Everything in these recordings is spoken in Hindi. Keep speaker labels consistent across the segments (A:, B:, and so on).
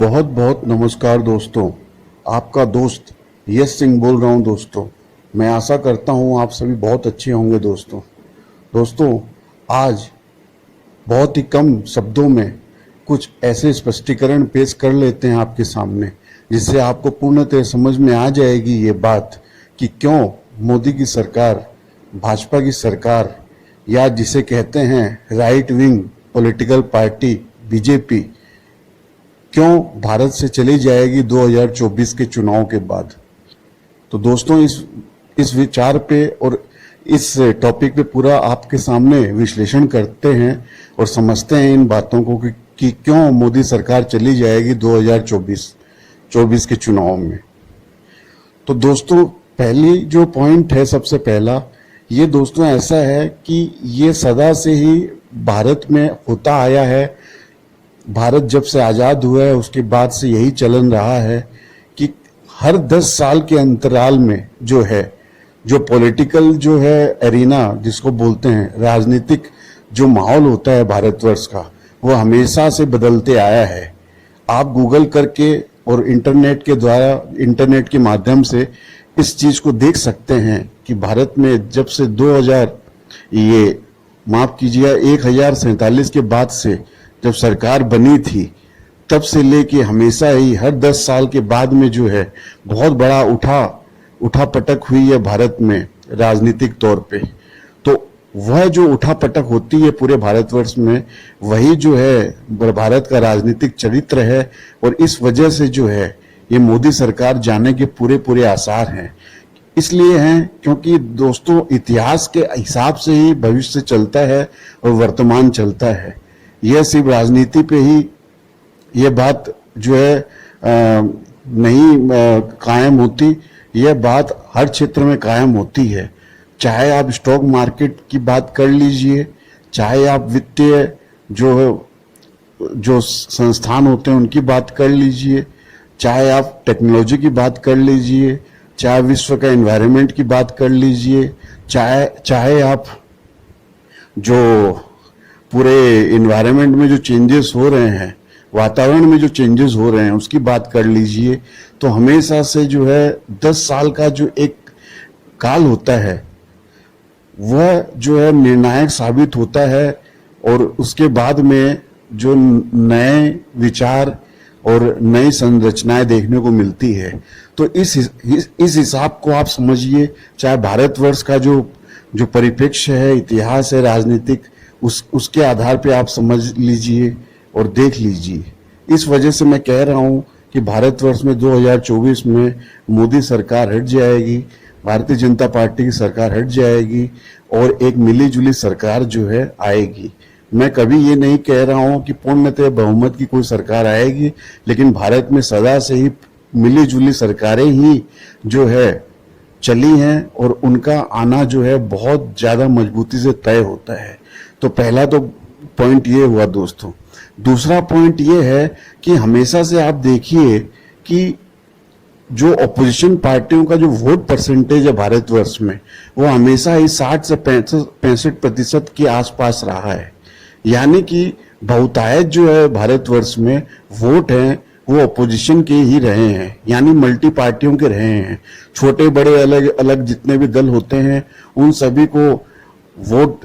A: बहुत बहुत नमस्कार दोस्तों। आपका दोस्त यश सिंह बोल रहा हूं दोस्तों। मैं आशा करता हूं आप सभी बहुत अच्छे होंगे दोस्तों। आज बहुत ही कम शब्दों में कुछ ऐसे स्पष्टीकरण पेश कर लेते हैं आपके सामने, जिससे आपको पूर्णतः समझ में आ जाएगी ये बात कि क्यों मोदी की सरकार, भाजपा की सरकार, या जिसे कहते हैं right wing political party BJP, क्यों भारत से चली जाएगी 2024 के चुनाव के बाद। तो दोस्तों इस विचार पे और इस टॉपिक पे पूरा आपके सामने विश्लेषण करते हैं और समझते हैं इन बातों को कि क्यों मोदी सरकार चली जाएगी 2024 के चुनाव में। तो दोस्तों पहली जो पॉइंट है, सबसे पहला ये दोस्तों ऐसा है कि ये सदा से ही भारत में होता आया है। भारत जब से आज़ाद हुआ है उसके बाद से यही चलन रहा है कि हर 10 साल के अंतराल में जो पॉलिटिकल जो है एरिना जिसको बोलते हैं, राजनीतिक जो माहौल होता है भारतवर्ष का, वो हमेशा से बदलते आया है। आप गूगल करके और इंटरनेट के माध्यम से इस चीज को देख सकते हैं कि भारत में जब से 1047 के बाद से जब सरकार बनी थी, तब से लेके हमेशा ही हर 10 साल के बाद में जो है बहुत बड़ा उठापटक हुई है भारत में राजनीतिक तौर पे। तो वह जो उठापटक होती है पूरे भारतवर्ष में, वही जो है भारत का राजनीतिक चरित्र है। और इस वजह से जो है ये मोदी सरकार जाने के पूरे आसार हैं। इसलिए हैं क्योंकि दोस्तों इतिहास के हिसाब से ही भविष्य चलता है और वर्तमान चलता है। यह सिर्फ राजनीति पे ही यह बात जो है नहीं कायम होती, यह बात हर क्षेत्र में कायम होती है। चाहे आप स्टॉक मार्केट की बात कर लीजिए, चाहे आप वित्तीय जो संस्थान होते हैं उनकी बात कर लीजिए, चाहे आप टेक्नोलॉजी की बात कर लीजिए, चाहे विश्व का एनवायरनमेंट की बात कर लीजिए, चाहे आप जो पूरे एनवायरनमेंट में जो चेंजेस हो रहे हैं, वातावरण में जो चेंजेस हो रहे हैं उसकी बात कर लीजिए। तो हमेशा से जो है 10 साल का जो एक काल होता है वह जो है निर्णायक साबित होता है। और उसके बाद में जो नए विचार और नई संरचनाएं देखने को मिलती है। तो इस हिसाब को आप समझिए, चाहे भारतवर्ष का जो परिप्रेक्ष्य है, इतिहास है राजनीतिक, उसके आधार पे आप समझ लीजिए और देख लीजिए। इस वजह से मैं कह रहा हूं कि भारतवर्ष में 2024 में मोदी सरकार हट जाएगी, भारतीय जनता पार्टी की सरकार हट जाएगी और एक मिली-जुली सरकार जो है आएगी। मैं कभी ये नहीं कह रहा हूं कि पूर्णतः बहुमत की कोई सरकार आएगी, लेकिन भारत में सदा से ही मिली-जुली सरकारें ही जो है चली हैं और उनका आना जो है बहुत ज्यादा मजबूती से तय होता है। तो पहला तो पॉइंट ये हुआ दोस्तों। दूसरा पॉइंट ये है कि हमेशा से आप देखिए कि जो ऑपोजिशन पार्टियों का जो वोट परसेंटेज है भारतवर्ष में, वो हमेशा ही 60 से 65% के आसपास रहा है। यानी कि बहुतायत जो है भारतवर्ष में वोट हैं वो ऑपोजिशन के ही रहे हैं, यानी मल्टी पार्टियों के रहे हैं। छोटे बड़े अलग अलग जितने भी दल होते हैं उन सभी को वोट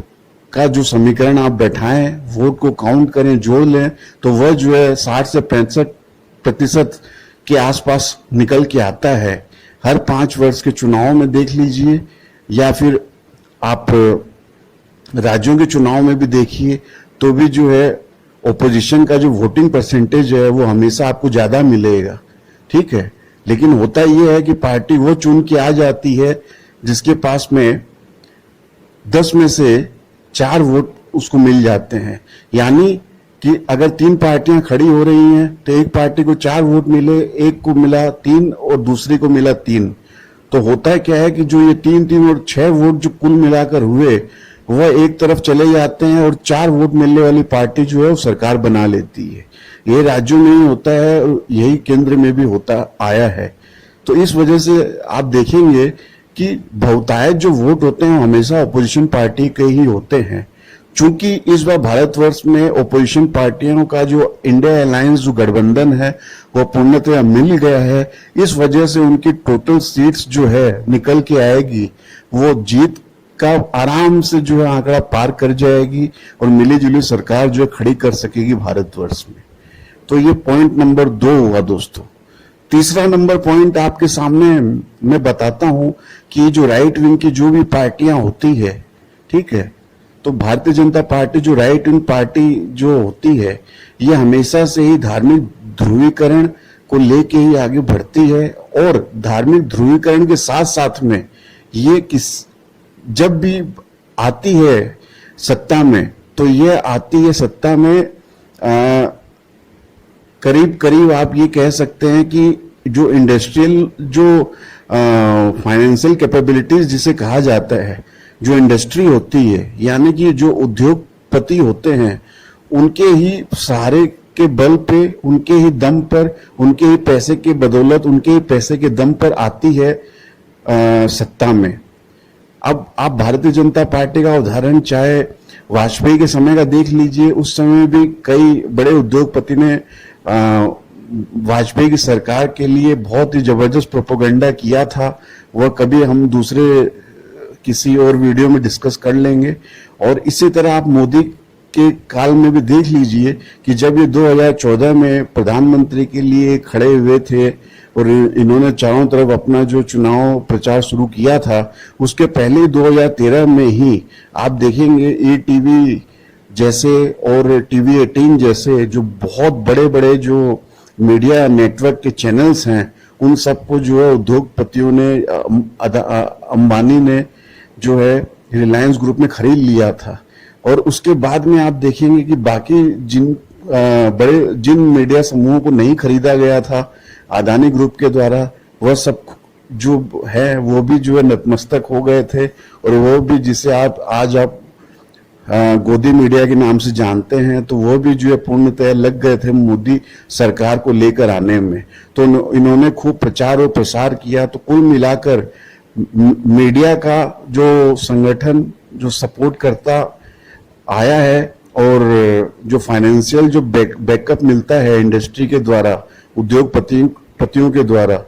A: का जो समीकरण आप बैठाएं, वोट को काउंट करें, जोड़ लें, तो वह जो है 60 से 65% के आसपास निकल के आता है। हर 5 वर्ष के चुनाव में देख लीजिए या फिर आप राज्यों के चुनाव में भी देखिए, तो भी जो है ओपोजिशन का जो वोटिंग परसेंटेज है वो हमेशा आपको ज्यादा मिलेगा। ठीक है, लेकिन होता यह है कि पार्टी वो चुन के आ जाती है जिसके पास में 10 में से 4 वोट उसको मिल जाते हैं। यानी कि अगर 3 पार्टियां खड़ी हो रही हैं तो एक पार्टी को 4 वोट मिले, एक को मिला 3 और दूसरी को मिला 3। तो होता क्या है कि जो ये 3 और 6 वोट जो कुल मिलाकर हुए वह एक तरफ चले जाते हैं और 4 वोट मिलने वाली पार्टी जो है वो सरकार बना लेती है। ये राज्यों में ही होता है और यही केंद्र में भी होता आया है। तो इस वजह से आप देखेंगे कि बहुतायत जो वोट होते हैं हमेशा अपोजिशन पार्टी के ही होते हैं। चूंकि इस बार भारतवर्ष में ओपोजिशन पार्टियों का जो इंडिया अलायंस जो गठबंधन है वो पूर्णतः मिल गया है, इस वजह से उनकी टोटल सीट्स जो है निकल के आएगी, वो जीत का आराम से जो है आंकड़ा पार कर जाएगी और मिली जुली सरकार जो खड़ी कर सकेगी भारतवर्ष में। तो ये पॉइंट नंबर 2 हुआ दोस्तों। तीसरा नंबर पॉइंट आपके सामने मैं बताता हूं कि जो राइट विंग की जो भी पार्टियां होती है, ठीक है, तो भारतीय जनता पार्टी जो राइट विंग पार्टी जो होती है, ये हमेशा से ही धार्मिक ध्रुवीकरण को लेके ही आगे बढ़ती है। और धार्मिक ध्रुवीकरण के साथ साथ में ये जब भी आती है सत्ता में, तो ये आती है सत्ता में करीब करीब आप ये कह सकते हैं कि जो इंडस्ट्रियल जो फाइनेंशियल कैपेबिलिटीज जिसे कहा जाता है, जो इंडस्ट्री होती है, यानी कि जो उद्योगपति होते हैं, उनके ही सहारे के बल पे, उनके ही दम पर, उनके ही पैसे के बदौलत, उनके ही पैसे के दम पर आती है सत्ता में। अब आप भारतीय जनता पार्टी का उदाहरण चाहे वाजपेयी के समय का देख लीजिए, उस समय भी कई बड़े उद्योगपति ने वाजपेयी की सरकार के लिए बहुत ही जबरदस्त प्रोपेगेंडा किया था। वह कभी हम दूसरे किसी और वीडियो में डिस्कस कर लेंगे। और इसी तरह आप मोदी के काल में भी देख लीजिए कि जब ये 2014 में प्रधानमंत्री के लिए खड़े हुए थे और इन्होंने चारों तरफ अपना जो चुनाव प्रचार शुरू किया था, उसके पहले 2013 में ही आप देखेंगे ईटीवी जैसे और टीवी 18 जैसे जो बहुत बड़े बड़े जो मीडिया नेटवर्क के चैनल्स हैं, उन सबको जो है उद्योगपतियों ने, अंबानी ने जो है रिलायंस ग्रुप में खरीद लिया था। और उसके बाद में आप देखेंगे कि बाकी जिन मीडिया समूहों को नहीं खरीदा गया था अदानी ग्रुप के द्वारा, वह सब जो है वो भी जो है नतमस्तक हो गए थे। और वो भी जिसे आज आप गोदी मीडिया के नाम से जानते हैं, तो वो भी जो है पूर्णतः लग गए थे मोदी सरकार को लेकर आने में। तो इन्होंने खूब प्रचार और प्रसार किया। तो कुल मिलाकर मीडिया का जो संगठन जो सपोर्ट करता आया है और जो फाइनेंशियल जो बैकअप मिलता है इंडस्ट्री के द्वारा, उद्योगपतियों के द्वारा,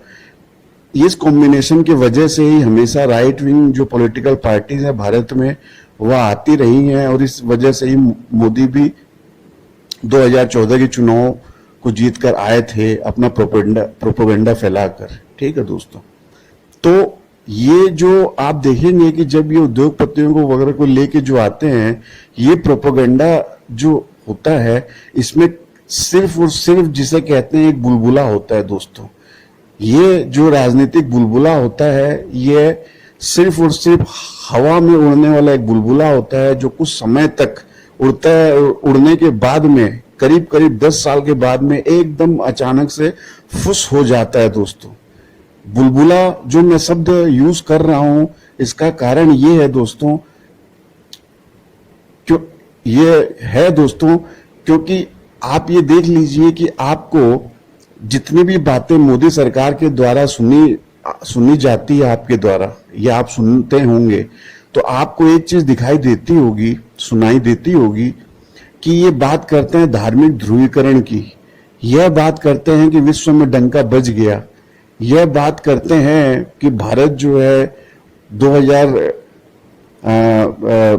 A: इस कॉम्बिनेशन की वजह से ही हमेशा राइट विंग जो पॉलिटिकल पार्टीज है भारत में वह आती रही हैं। और इस वजह से ही मोदी भी 2014 के चुनाव को जीत कर आए थे अपना प्रोपेगेंडा फैलाकर। ठीक है दोस्तों, तो ये जो आप देखेंगे कि जब ये उद्योगपतियों को वगैरह को लेके जो आते हैं, ये प्रोपेगेंडा जो होता है, इसमें सिर्फ और सिर्फ जिसे कहते हैं एक बुलबुला होता है दोस्तों। ये जो राजनीतिक बुलबुला होता है, ये सिर्फ और सिर्फ हवा में उड़ने वाला एक बुलबुला होता है जो कुछ समय तक उड़ता है। उड़ने के बाद में करीब करीब 10 साल के बाद में एकदम अचानक से फुस हो जाता है दोस्तों। बुलबुला जो मैं शब्द यूज कर रहा हूं, इसका कारण ये है दोस्तों, क्योंकि आप ये देख लीजिए कि आपको जितनी भी बातें मोदी सरकार के द्वारा सुनी जाती है आपके द्वारा, या आप सुनते होंगे, तो आपको एक चीज दिखाई देती होगी, सुनाई देती होगी कि ये बात करते हैं धार्मिक ध्रुवीकरण की, यह बात करते हैं कि विश्व में डंका बज गया, यह बात करते हैं कि भारत जो है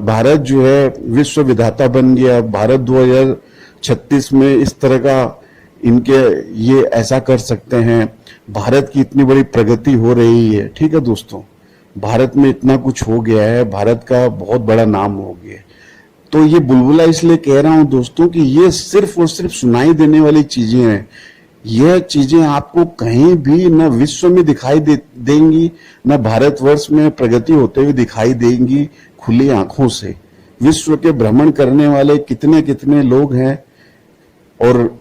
A: भारत जो है विश्व विधाता बन गया, भारत 2036 में इस तरह का इनके ये ऐसा कर सकते हैं, भारत की इतनी बड़ी प्रगति हो रही है। ठीक है दोस्तों, भारत में इतना कुछ हो गया है, भारत का बहुत बड़ा नाम हो गया। तो ये बुलबुला इसलिए कह रहा हूं दोस्तों कि ये सिर्फ और सिर्फ सुनाई देने वाली चीजें हैं। यह चीजें आपको कहीं भी न विश्व में दिखाई देंगी, न भारतवर्ष में प्रगति होते हुए दिखाई देंगी खुली आंखों से। विश्व के भ्रमण करने वाले कितने कितने लोग हैं, और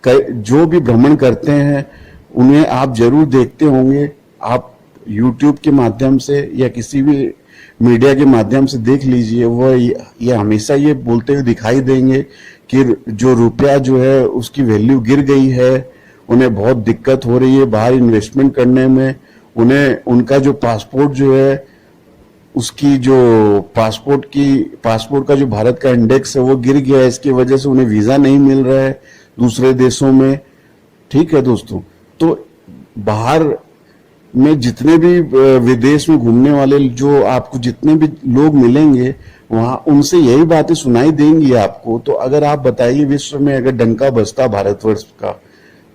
A: जो भी भ्रमण करते हैं उन्हें आप जरूर देखते होंगे। आप YouTube के माध्यम से या किसी भी मीडिया के माध्यम से देख लीजिए, वह ये हमेशा ये बोलते हुए दिखाई देंगे कि जो रुपया जो है उसकी वैल्यू गिर गई है, उन्हें बहुत दिक्कत हो रही है बाहर इन्वेस्टमेंट करने में, उन्हें उनका जो पासपोर्ट जो है उसकी जो पासपोर्ट का जो भारत का इंडेक्स है वो गिर गया है, इसकी वजह से उन्हें वीजा नहीं मिल रहा है दूसरे देशों में। ठीक है दोस्तों, तो बाहर में जितने भी विदेश में घूमने वाले जो आपको जितने भी लोग मिलेंगे वहां उनसे यही बातें सुनाई देंगी आपको। तो अगर आप बताइए विश्व में अगर डंका बजता भारतवर्ष का,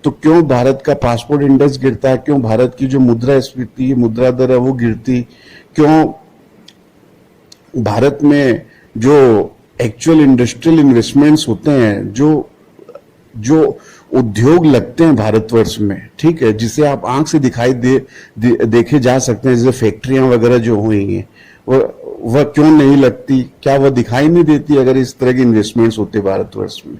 A: तो क्यों भारत का पासपोर्ट इंडेक्स गिरता है, क्यों भारत की जो मुद्रास्फीति मुद्रा दर है वो गिरती, क्यों भारत में जो एक्चुअल इंडस्ट्रियल इन्वेस्टमेंट्स होते हैं, जो उद्योग लगते हैं भारतवर्ष में, ठीक है, जिसे आप आंख से दिखाई देखे जा सकते हैं, जैसे फैक्ट्रियां वगैरह जो हुई हैं वह क्यों नहीं लगती, क्या वह दिखाई नहीं देती अगर इस तरह के इन्वेस्टमेंट्स होते भारतवर्ष में।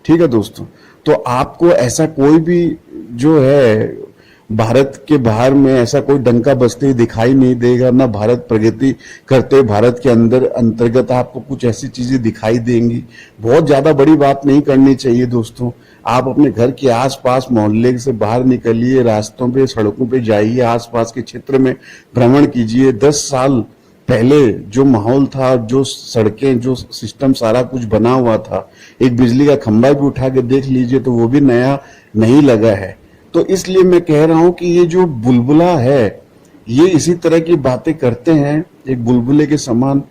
A: ठीक है दोस्तों, तो आपको ऐसा कोई भी जो है भारत के बाहर में ऐसा कोई डंका बजते दिखाई नहीं देगा, ना भारत प्रगति करते भारत के अंतर्गत आपको कुछ ऐसी चीजें दिखाई देंगी। बहुत ज्यादा बड़ी बात नहीं करनी चाहिए दोस्तों। आप अपने घर के आसपास मोहल्ले से बाहर निकलिए, रास्तों पे सड़कों पे जाइए, आसपास के क्षेत्र में भ्रमण कीजिए। 10 साल पहले जो माहौल था, जो सड़कें, जो सिस्टम सारा कुछ बना हुआ था, एक बिजली का खंभा भी उठा के देख लीजिए तो वो भी नया नहीं लगा है। तो इसलिए मैं कह रहा हूं कि ये जो बुलबुला है ये इसी तरह की बातें करते हैं, एक बुलबुले के समान,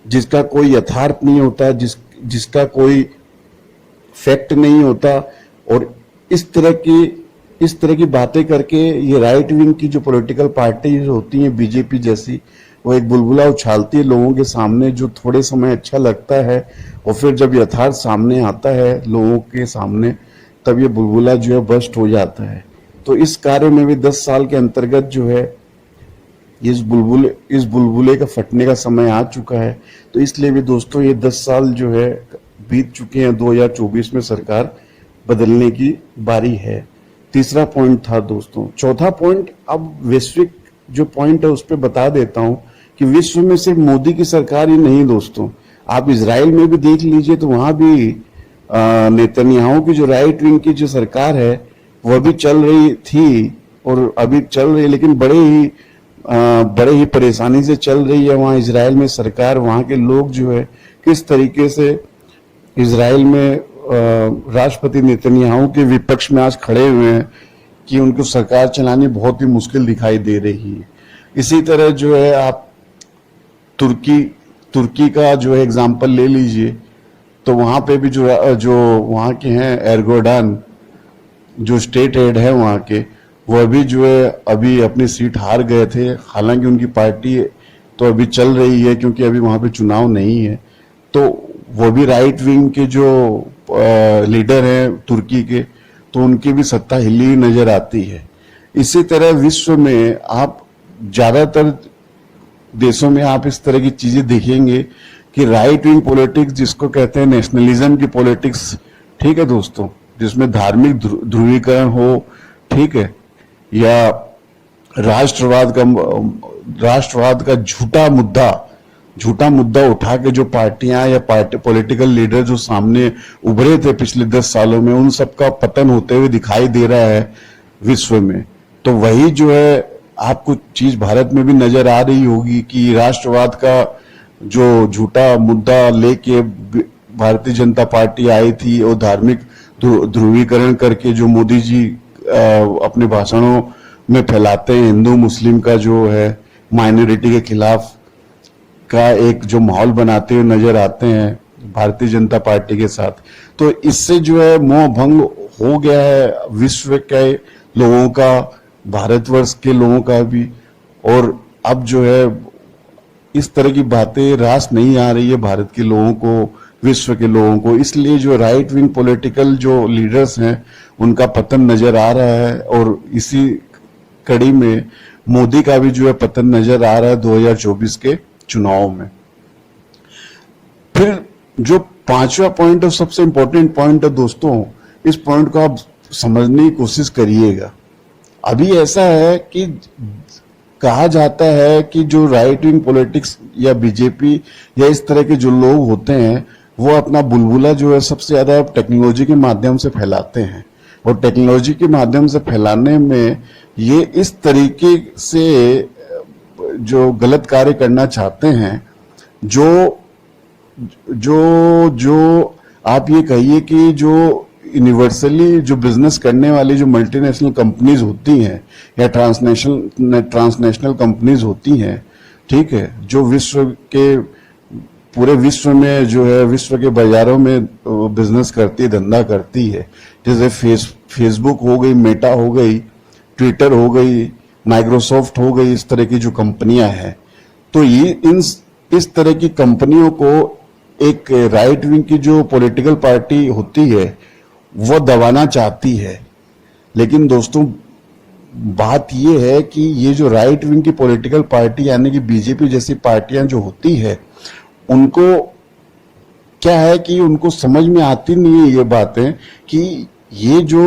A: जिसका कोई यथार्थ नहीं होता, जिसका कोई फैक्ट नहीं होता। और इस तरह की बातें करके ये राइट विंग की जो पॉलिटिकल पार्टीज होती हैं, बीजेपी जैसी, वो एक बुलबुला उछालती है लोगों के सामने, जो थोड़े समय अच्छा लगता है और फिर जब यथार्थ सामने आता है लोगों के सामने, तब ये बुलबुला जो है बस्ट हो जाता है। तो इस कार्य में भी 10 साल के अंतर्गत जो है इस बुलबुले का फटने का समय आ चुका है। तो इसलिए भी दोस्तों ये 10 साल जो है बीत चुके हैं, 2024 में सरकार बदलने की बारी है। तीसरा पॉइंट था दोस्तों। चौथा पॉइंट, अब वैश्विक जो पॉइंट है उस पर बता देता हूं कि विश्व में सिर्फ मोदी की सरकार ही नहीं दोस्तों, आप इजराइल में भी देख लीजिए तो वहां भी नेतन्याहू की जो राइट विंग की जो सरकार है वह भी चल रही थी और अभी चल रही है, लेकिन बड़े ही परेशानी से चल रही है वहां इजराइल में सरकार। वहां के लोग जो है किस तरीके से इजराइल में राष्ट्रपति नेतन्याहू के विपक्ष में आज खड़े हुए हैं कि उनको सरकार चलानी बहुत ही मुश्किल दिखाई दे रही है। इसी तरह जो है आप तुर्की का जो है एग्जाम्पल ले लीजिए, तो वहां पे भी जो वहां के हैं एर्दोगान, जो स्टेट हेड है वहां के, वह भी जो है अभी अपनी सीट हार गए थे। हालांकि उनकी पार्टी तो अभी चल रही है क्योंकि अभी वहां पे चुनाव नहीं है, तो वो भी राइट विंग के जो लीडर हैं तुर्की के, तो उनकी भी सत्ता हिली हुई नजर आती है। इसी तरह विश्व में आप ज्यादातर देशों में आप इस तरह की चीजें देखेंगे कि राइट विंग पॉलिटिक्स, जिसको कहते हैं नेशनलिज्म की पॉलिटिक्स, ठीक है दोस्तों, जिसमें धार्मिक ध्रुवीकरण हो, ठीक है, या राष्ट्रवाद का झूठा मुद्दा उठा के जो पार्टियां या पॉलिटिकल लीडर जो सामने उभरे थे पिछले 10 सालों में, उन सबका पतन होते हुए दिखाई दे रहा है विश्व में। तो वही जो है आपको चीज भारत में भी नजर आ रही होगी कि राष्ट्रवाद का जो झूठा मुद्दा लेके भारतीय जनता पार्टी आई थी और धार्मिक ध्रुवीकरण करके जो मोदी जी अपने भाषणों में फैलाते हैं, हिंदू मुस्लिम का जो है माइनॉरिटी के खिलाफ का एक जो माहौल बनाते हुए नजर आते हैं भारतीय जनता पार्टी के साथ। तो इससे जो है मोह भंग हो गया है विश्व के लोगों का, भारतवर्ष के लोगों का भी, और अब जो है इस तरह की बातें रास नहीं आ रही है भारत के लोगों को, विश्व के लोगों को। इसलिए जो राइट विंग पॉलिटिकल जो लीडर्स हैं उनका पतन नजर आ रहा है, और इसी कड़ी में मोदी का भी जो है पतन नजर आ रहा है 2024 के चुनाव में। फिर जो पांचवा पॉइंट है, सबसे इंपॉर्टेंट पॉइंट है दोस्तों, इस पॉइंट को आप समझने की कोशिश करिएगा। अभी ऐसा है कि कहा जाता है कि जो राइट विंग पॉलिटिक्स या बीजेपी या इस तरह के जो लोग होते हैं वो अपना बुलबुला जो है सबसे ज्यादा टेक्नोलॉजी के माध्यम से फैलाते हैं, और टेक्नोलॉजी के माध्यम से फैलाने में ये इस तरीके से जो गलत कार्य करना चाहते हैं, जो जो जो आप ये कहिए कि जो यूनिवर्सली जो बिजनेस करने वाली जो मल्टीनेशनल कंपनीज होती हैं या ट्रांसनेशनल कंपनीज होती हैं, ठीक है, जो विश्व के पूरे विश्व में जो है विश्व के बाजारों में बिजनेस करती है, धंधा करती है, जैसे फेसबुक हो गई, मेटा हो गई, ट्विटर हो गई, माइक्रोसॉफ्ट हो गई, इस तरह की जो कंपनियां हैं, तो ये इस तरह की कंपनियों को एक राइट विंग की जो पॉलिटिकल पार्टी होती है वो दबाना चाहती है। लेकिन दोस्तों बात ये है कि ये जो राइट विंग की पॉलिटिकल पार्टी यानी कि बीजेपी जैसी पार्टियां जो होती है, उनको क्या है कि उनको समझ में आती नहीं है ये बातें कि ये जो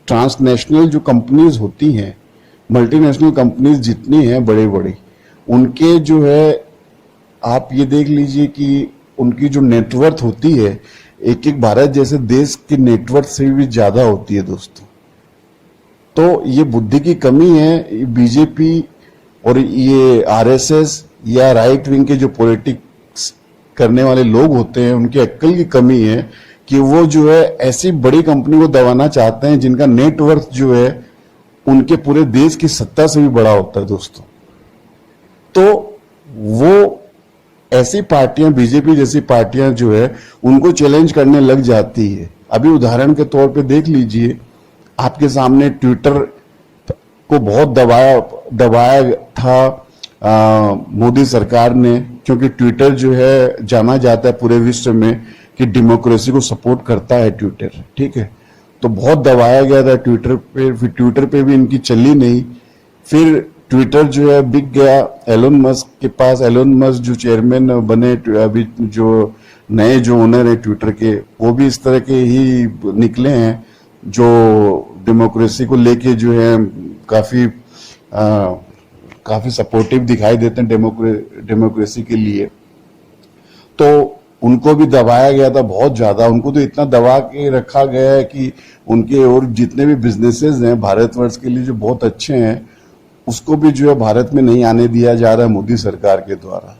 A: ट्रांसनेशनल जो कंपनीज होती हैं, मल्टीनेशनल कंपनीज जितनी हैं बड़े बड़े, उनके जो है आप ये देख लीजिए कि उनकी जो नेटवर्थ होती है एक एक भारत जैसे देश की नेटवर्थ से भी ज्यादा होती है दोस्तों। तो ये बुद्धि की कमी है बीजेपी और ये आरएसएस या राइट विंग के जो पॉलिटिक्स करने वाले लोग होते हैं, उनकी अक्ल की कमी है कि वो जो है ऐसी बड़ी कंपनी को दबाना चाहते हैं जिनका नेटवर्थ जो है उनके पूरे देश की सत्ता से भी बड़ा होता है दोस्तों। तो वो ऐसी पार्टियां, बीजेपी जैसी पार्टियां जो है उनको चैलेंज करने लग जाती है। अभी उदाहरण के तौर पे देख लीजिए, आपके सामने ट्विटर को बहुत दबाया था मोदी सरकार ने, क्योंकि ट्विटर जो है जाना जाता है पूरे विश्व में कि डेमोक्रेसी को सपोर्ट करता है ट्विटर, ठीक है। तो बहुत दबाया गया था ट्विटर पे, फिर ट्विटर पे भी इनकी चली नहीं, फिर ट्विटर जो है बिक गया एलोन मस्क के पास। एलोन मस्क जो चेयरमैन बने, अभी जो नए जो ओनर है ट्विटर के, वो भी इस तरह के ही निकले हैं जो डेमोक्रेसी को लेके जो है काफी सपोर्टिव दिखाई देते हैं डेमोक्रेसी के लिए। तो उनको भी दबाया गया था बहुत ज्यादा, उनको तो इतना दबा के रखा गया है कि उनके और जितने भी बिजनेसेस हैं भारतवर्ष के लिए जो बहुत अच्छे हैं, उसको भी जो है भारत में नहीं आने दिया जा रहा है मोदी सरकार के द्वारा।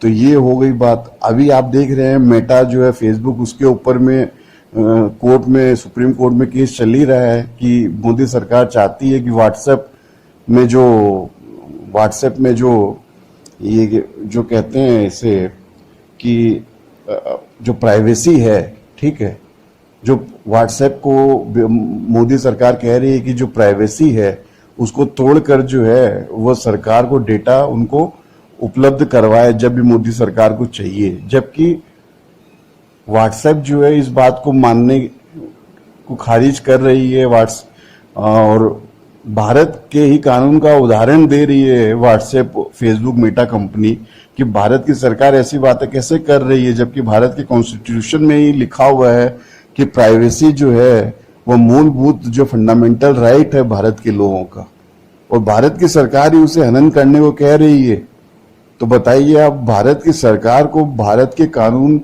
A: तो ये हो गई बात। अभी आप देख रहे हैं मेटा जो है फेसबुक, उसके ऊपर में कोर्ट में, सुप्रीम कोर्ट में केस चल ही रहा है कि मोदी सरकार चाहती है कि व्हाट्सएप में जो ये जो कहते हैं इसे कि जो प्राइवेसी है, ठीक है, जो व्हाट्सएप को मोदी सरकार कह रही है कि जो प्राइवेसी है उसको तोड़कर जो है वो सरकार को डेटा उनको उपलब्ध करवाए जब भी मोदी सरकार को चाहिए। जबकि व्हाट्सएप जो है इस बात को मानने को खारिज कर रही है और भारत के ही कानून का उदाहरण दे रही है व्हाट्सएप, फेसबुक, मेटा कंपनी, कि भारत की सरकार ऐसी बातें कैसे कर रही है, जबकि भारत के कॉन्स्टिट्यूशन में ही लिखा हुआ है कि प्राइवेसी जो है वो मूलभूत जो फंडामेंटल राइट है भारत के लोगों का, और भारत की सरकार ही उसे हनन करने को कह रही है। तो बताइए आप, भारत की सरकार को भारत के कानून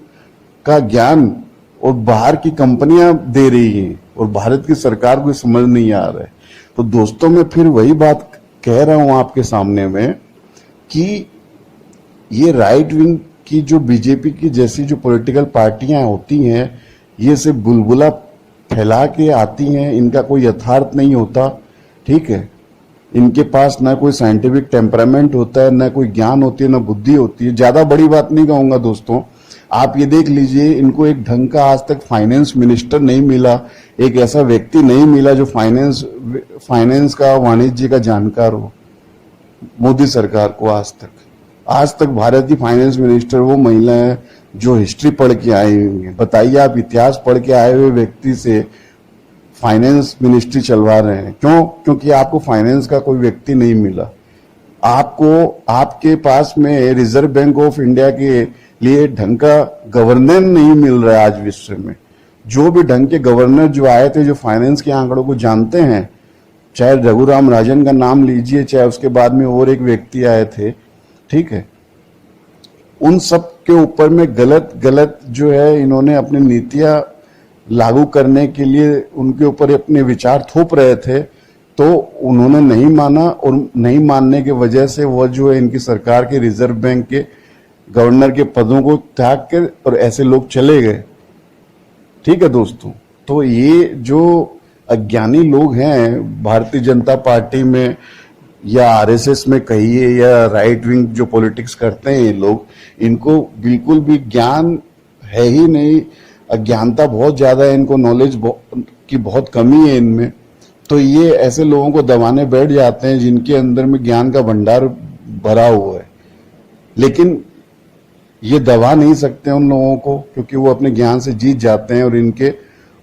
A: का ज्ञान और बाहर की कंपनियां दे रही हैं और भारत की सरकार को समझ नहीं आ रहा है। तो दोस्तों मैं फिर वही बात कह रहा हूं आपके सामने में कि ये राइट विंग की जो बीजेपी की जैसी जो पॉलिटिकल पार्टियां होती हैं, ये सिर्फ बुलबुला फैला के आती हैं, इनका कोई यथार्थ नहीं होता, ठीक है। इनके पास ना कोई साइंटिफिक टेम्परामेंट होता है, ना कोई ज्ञान होती है, ना बुद्धि होती है। ज्यादा बड़ी बात नहीं कहूंगा दोस्तों, आप ये देख लीजिए, इनको एक ढंग का आज तक फाइनेंस मिनिस्टर नहीं मिला, एक ऐसा व्यक्ति नहीं मिला जो फाइनेंस का, वाणिज्य का जानकार हो मोदी सरकार को। आज तक भारत की फाइनेंस मिनिस्टर वो महिला है जो हिस्ट्री पढ़ के आई हुई है। बताइए आप, इतिहास पढ़ के आए हुए व्यक्ति से फाइनेंस मिनिस्ट्री चलवा रहे हैं, क्यों? क्योंकि आपको फाइनेंस का कोई व्यक्ति नहीं मिला। आपके पास में रिजर्व बैंक ऑफ इंडिया के लिए ढंग का गवर्नर नहीं मिल रहा है आज विश्व में। जो भी ढंग के गवर्नर जो आए थे, जो फाइनेंस के आंकड़ों को जानते हैं, चाहे रघुराम राजन का नाम लीजिए, चाहे उसके बाद में और एक व्यक्ति आए थे, ठीक है, उन सब के ऊपर में गलत जो है इन्होंने अपनी नीतियां लागू करने के लिए उनके ऊपर अपने विचार थोप रहे थे। तो उन्होंने नहीं माना, और नहीं मानने की वजह से वो जो है इनकी सरकार के रिजर्व बैंक के गवर्नर के पदों को त्याग कर और ऐसे लोग चले गए। ठीक है दोस्तों, तो ये जो अज्ञानी लोग हैं भारतीय जनता पार्टी में या आरएसएस में कहिए या राइट विंग जो पॉलिटिक्स करते हैं ये लोग, इनको बिल्कुल भी ज्ञान है ही नहीं, अज्ञानता बहुत ज्यादा है, इनको नॉलेज की बहुत कमी है इनमें। तो ये ऐसे लोगों को दबाने बैठ जाते हैं जिनके अंदर में ज्ञान का भंडार भरा हुआ है, लेकिन ये दबा नहीं सकते उन लोगों को, क्योंकि वो अपने ज्ञान से जीत जाते हैं और इनके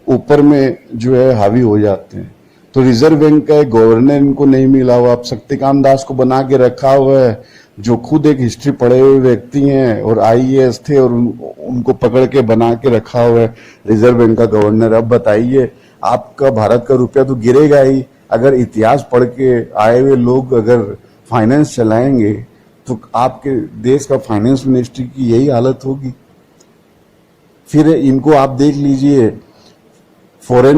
A: ऊपर में जो है हावी हो जाते हैं। तो रिजर्व बैंक का एक गवर्नर इनको नहीं मिला हुआ, आप शक्तिकांत दास को बना के रखा हुआ है, जो खुद एक हिस्ट्री पढ़े हुए व्यक्ति हैं और आईएएस थे, और उनको पकड़ के बना के रखा हुआ है रिजर्व बैंक का गवर्नर। अब बताइए, आपका भारत का रुपया तो गिरेगा ही, अगर इतिहास पढ़ के आए हुए लोग अगर फाइनेंस चलाएंगे तो आपके देश का फाइनेंस मिनिस्ट्री की यही हालत होगी। फिर इनको आप देख लीजिए, फॉरेन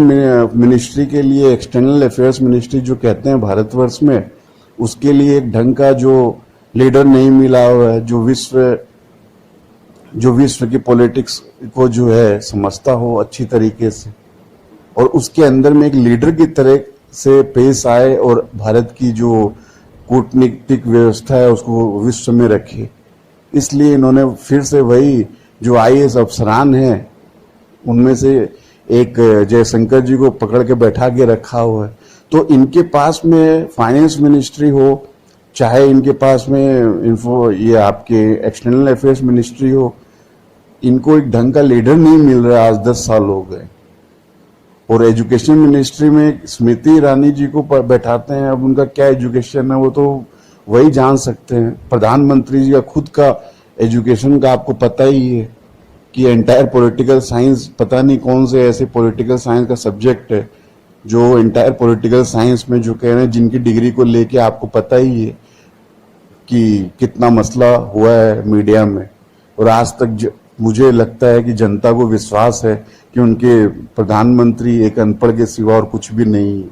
A: मिनिस्ट्री के लिए एक्सटर्नल अफेयर्स मिनिस्ट्री जो कहते हैं भारतवर्ष में, उसके लिए एक ढंग का जो लीडर नहीं मिला हुआ है, जो विश्व की पॉलिटिक्स को जो है समझता हो अच्छी तरीके से, और उसके अंदर में एक लीडर की तरह से पेश आए और भारत की जो कूटनीतिक व्यवस्था है उसको विश्व में रखे। इसलिए इन्होंने फिर से वही जो आईएएस अफसरान हैं उनमें से एक जयशंकर जी को पकड़ के बैठा के रखा हुआ है। तो इनके पास में फाइनेंस मिनिस्ट्री हो, चाहे इनके पास में ये आपके एक्सटर्नल अफेयर्स मिनिस्ट्री हो, इनको एक ढंग का लीडर नहीं मिल रहा। आज 10 साल हो गए। और एजुकेशन मिनिस्ट्री में स्मृति ईरानी जी को बैठाते हैं। अब उनका क्या एजुकेशन है वो तो वही जान सकते हैं। प्रधानमंत्री जी का खुद का एजुकेशन का आपको पता ही है कि एंटायर पॉलिटिकल साइंस, पता नहीं कौन से ऐसे पॉलिटिकल साइंस का सब्जेक्ट है जो एंटायर पॉलिटिकल साइंस में जो कह रहे हैं, जिनकी डिग्री को लेके आपको पता ही है कि कितना मसला हुआ है मीडिया में। और आज तक मुझे लगता है कि जनता को विश्वास है कि उनके प्रधानमंत्री एक अनपढ़ के सिवा और कुछ भी नहीं है।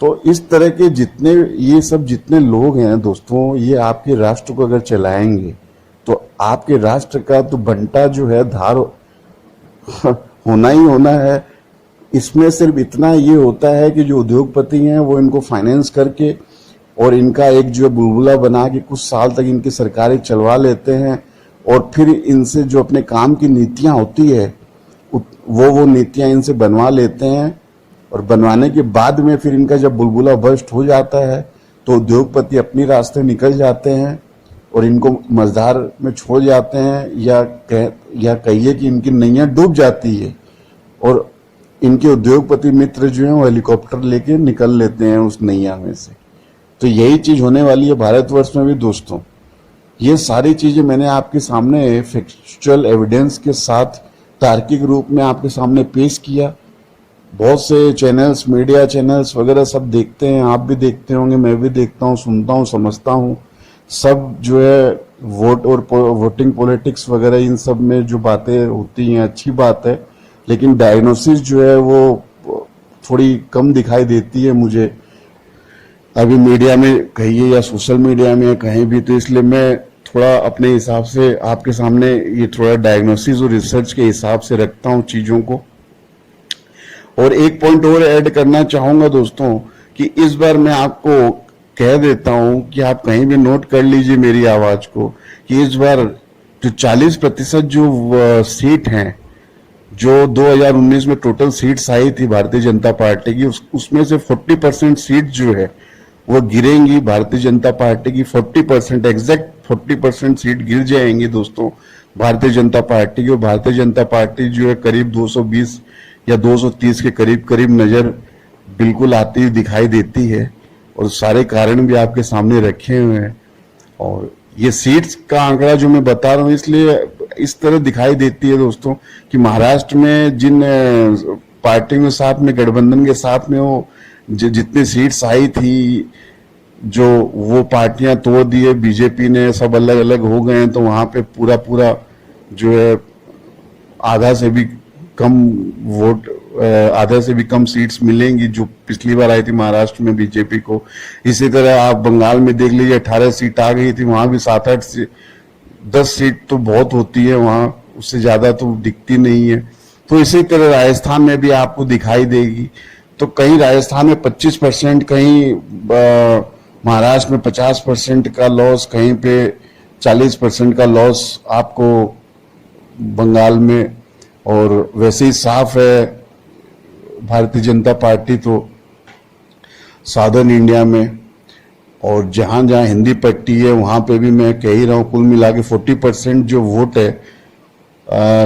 A: तो इस तरह के जितने लोग हैं दोस्तों, ये आपके राष्ट्र को अगर चलाएंगे तो आपके राष्ट्र का तो बंटा जो है धार होना ही होना है। इसमें सिर्फ इतना ये होता है कि जो उद्योगपति हैं वो इनको फाइनेंस करके और इनका एक जो बुलबुला बना के कुछ साल तक इनकी सरकारें चलवा लेते हैं, और फिर इनसे जो अपने काम की नीतियां होती है वो नीतियां इनसे बनवा लेते हैं। और बनवाने के बाद में फिर इनका जब बुलबुला बर्स्ट हो जाता है तो उद्योगपति अपनी रास्ते निकल जाते हैं और इनको मझधार में छोड़ जाते हैं, या कहिए कि इनकी नैया डूब जाती है और इनके उद्योगपति मित्र जो हैं वो हेलीकॉप्टर लेके निकल लेते हैं उस नैया में से। तो यही चीज होने वाली है भारतवर्ष में भी दोस्तों। ये सारी चीजें मैंने आपके सामने फैक्चुअल एविडेंस के साथ तार्किक रूप में आपके सामने पेश किया। बहुत से चैनल्स, मीडिया चैनल्स वगैरह सब देखते हैं, आप भी देखते होंगे, मैं भी देखता हूँ, सुनता हूँ, समझता हूँ। सब जो है वोट और वोटिंग पॉलिटिक्स वगैरह इन सब में जो बातें होती हैं अच्छी बात है, लेकिन डायग्नोसिस जो है वो थोड़ी कम दिखाई देती है मुझे अभी मीडिया में कहिए या सोशल मीडिया में कहीं भी। तो इसलिए मैं थोड़ा अपने हिसाब से आपके सामने ये थोड़ा डायग्नोसिस और रिसर्च के हिसाब से रखता हूँ चीजों को। और एक पॉइंट और ऐड करना चाहूंगा दोस्तों कि इस बार मैं आपको कह देता हूं कि आप कहीं भी नोट कर लीजिए मेरी आवाज को, कि इस बार जो 40% जो सीट हैं, जो 2019 में टोटल सीट्स आई थी भारतीय जनता पार्टी की, उसमें से 40% सीट जो है वो गिरेंगी भारतीय जनता पार्टी की। 40% एग्जैक्ट 40% सीट गिर जाएंगी दोस्तों भारतीय जनता पार्टी की। और भारतीय जनता पार्टी जो है करीब 220 या 230 के करीब नजर बिल्कुल आती हुई दिखाई देती है, और सारे कारण भी आपके सामने रखे हुए हैं। और ये सीट्स का आंकड़ा जो मैं बता रहा हूँ इसलिए इस तरह दिखाई देती है दोस्तों कि महाराष्ट्र में जिन पार्टियों के साथ में, गठबंधन के साथ में वो जितनी सीट्स आई थी, जो वो पार्टियां तोड़ दिए बीजेपी ने, सब अलग अलग हो गए हैं, तो वहां पे पूरा जो है आधा से भी कम वोट आधा से भी कम सीट्स मिलेंगी जो पिछली बार आई थी महाराष्ट्र में बीजेपी को। इसी तरह आप बंगाल में देख लीजिए 18 सीट आ गई थी, वहां भी 7-8 से 10 सीट तो बहुत होती है, वहां उससे ज्यादा तो दिखती नहीं है। तो इसी तरह राजस्थान में भी आपको दिखाई देगी। तो कहीं राजस्थान में 25%, कहीं महाराष्ट्र में 50% का लॉस, कहीं पे 40% का लॉस आपको बंगाल में। और वैसे ही साफ है भारतीय जनता पार्टी तो साउदर्न इंडिया में और जहां जहां हिंदी पट्टी है वहां पे भी मैं कह ही रहा हूं, कुल मिला के 40% जो वोट है,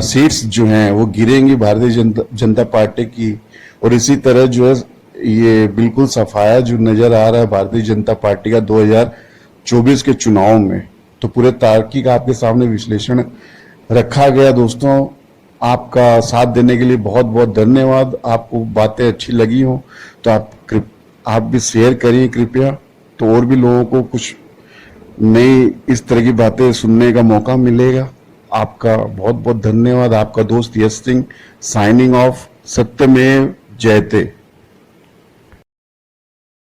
A: सीट्स जो हैं वो गिरेंगी भारतीय जनता पार्टी की। और इसी तरह जो है ये बिल्कुल सफाया जो नजर आ रहा है भारतीय जनता पार्टी का 2024 के चुनाव में। तो पूरे तार्किक आपके सामने विश्लेषण रखा गया। दोस्तों, आपका साथ देने के लिए बहुत बहुत धन्यवाद। आपको बातें अच्छी लगी हो तो आप भी शेयर करिए कृपया, तो और भी लोगों को कुछ नई इस तरह की बातें सुनने का मौका मिलेगा। आपका बहुत बहुत धन्यवाद। आपका दोस्त यश सिंह साइनिंग ऑफ। सत्यमेव जयते।